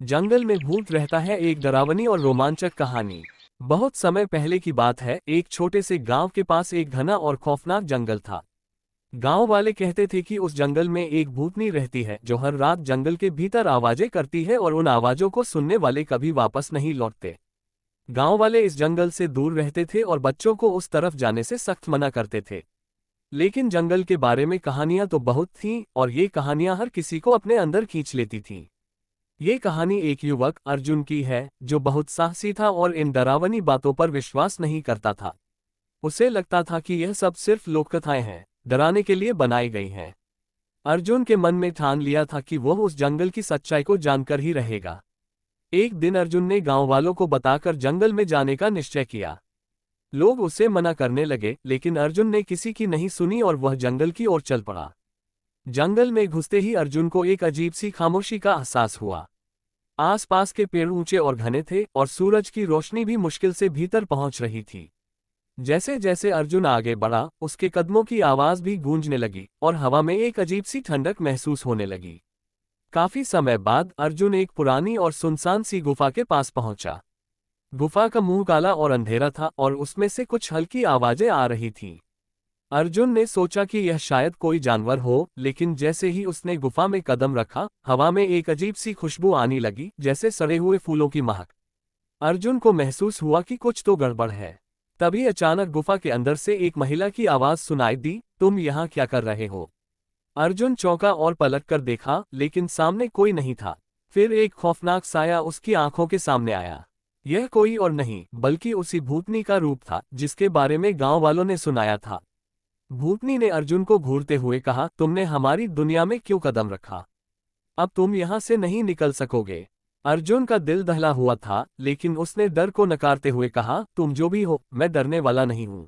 जंगल में भूत रहता है, एक डरावनी और रोमांचक कहानी। बहुत समय पहले की बात है, एक छोटे से गांव के पास एक घना और खौफनाक जंगल था। गांव वाले कहते थे कि उस जंगल में एक भूतनी रहती है जो हर रात जंगल के भीतर आवाजें करती है और उन आवाजों को सुनने वाले कभी वापस नहीं लौटते। गांव वाले इस जंगल से दूर रहते थे और बच्चों को उस तरफ जाने से सख्त मना करते थे। लेकिन जंगल के बारे में कहानियां तो बहुत थीं और ये कहानियां हर किसी को अपने अंदर खींच लेती थीं। ये कहानी एक युवक अर्जुन की है जो बहुत साहसी था और इन डरावनी बातों पर विश्वास नहीं करता था। उसे लगता था कि यह सब सिर्फ लोककथाएं हैं, डराने के लिए बनाई गई हैं। अर्जुन के मन में ठान लिया था कि वह उस जंगल की सच्चाई को जानकर ही रहेगा। एक दिन अर्जुन ने गांव वालों को बताकर जंगल में जाने का निश्चय किया। लोग उसे मना करने लगे, लेकिन अर्जुन ने किसी की नहीं सुनी और वह जंगल की ओर चल पड़ा। जंगल में घुसते ही अर्जुन को एक अजीब सी खामोशी का एहसास हुआ। आसपास के पेड़ ऊंचे और घने थे और सूरज की रोशनी भी मुश्किल से भीतर पहुंच रही थी। जैसे जैसे अर्जुन आगे बढ़ा, उसके कदमों की आवाज भी गूंजने लगी और हवा में एक अजीब सी ठंडक महसूस होने लगी। काफी समय बाद अर्जुन एक पुरानी और सुनसान सी गुफा के पास पहुंचा। गुफा का मुंह काला और अंधेरा था और उसमें से कुछ हल्की आवाजें आ रही थीं। अर्जुन ने सोचा कि यह शायद कोई जानवर हो, लेकिन जैसे ही उसने गुफा में कदम रखा, हवा में एक अजीब सी खुशबू आने लगी, जैसे सड़े हुए फूलों की महक। अर्जुन को महसूस हुआ कि कुछ तो गड़बड़ है। तभी अचानक गुफा के अंदर से एक महिला की आवाज सुनाई दी, तुम यहाँ क्या कर रहे हो? अर्जुन चौंका और पलट कर देखा, लेकिन सामने कोई नहीं था। फिर एक खौफनाक साया उसकी आंखों के सामने आया। यह कोई और नहीं बल्कि उसी भूतनी का रूप था जिसके बारे में गांव वालों ने सुनाया था। भूतनी ने अर्जुन को घूरते हुए कहा, तुमने हमारी दुनिया में क्यों कदम रखा? अब तुम यहां से नहीं निकल सकोगे। अर्जुन का दिल दहला हुआ था, लेकिन उसने डर को नकारते हुए कहा, तुम जो भी हो, मैं डरने वाला नहीं हूं।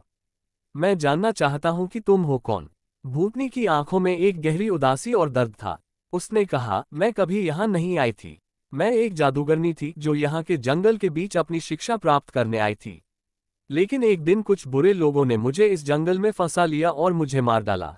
मैं जानना चाहता हूं कि तुम हो कौन? भूतनी की आंखों में एक गहरी उदासी और दर्द था। उसने कहा, मैं कभी यहां नहीं आई थी। मैं एक जादूगरनी थी जो यहाँ के जंगल के बीच अपनी शिक्षा प्राप्त करने आई थी। लेकिन एक दिन कुछ बुरे लोगों ने मुझे इस जंगल में फंसा लिया और मुझे मार डाला।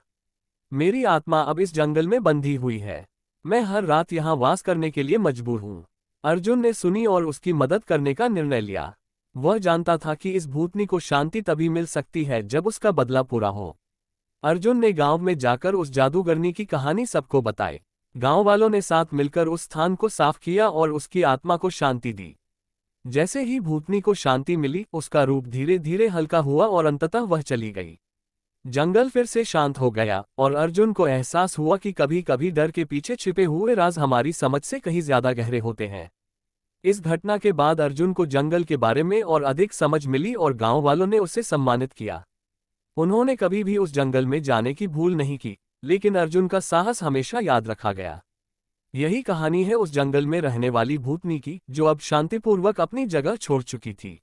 मेरी आत्मा अब इस जंगल में बंधी हुई है। मैं हर रात यहाँ वास करने के लिए मजबूर हूँ। अर्जुन ने सुनी और उसकी मदद करने का निर्णय लिया। वह जानता था कि इस भूतनी को शांति तभी मिल सकती है जब उसका बदला पूरा हो। अर्जुन ने गांव में जाकर उस जादूगरनी की कहानी सबको बताई। गांव वालों ने साथ मिलकर उस स्थान को साफ किया और उसकी आत्मा को शांति दी। जैसे ही भूतनी को शांति मिली, उसका रूप धीरे धीरे हल्का हुआ और अंततः वह चली गई। जंगल फिर से शांत हो गया और अर्जुन को एहसास हुआ कि कभी कभी डर के पीछे छिपे हुए राज हमारी समझ से कहीं ज्यादा गहरे होते हैं। इस घटना के बाद अर्जुन को जंगल के बारे में और अधिक समझ मिली और गांव वालों ने उसे सम्मानित किया। उन्होंने कभी भी उस जंगल में जाने की भूल नहीं की, लेकिन अर्जुन का साहस हमेशा याद रखा गया। यही कहानी है उस जंगल में रहने वाली भूतनी की, जो अब शांतिपूर्वक अपनी जगह छोड़ चुकी थी।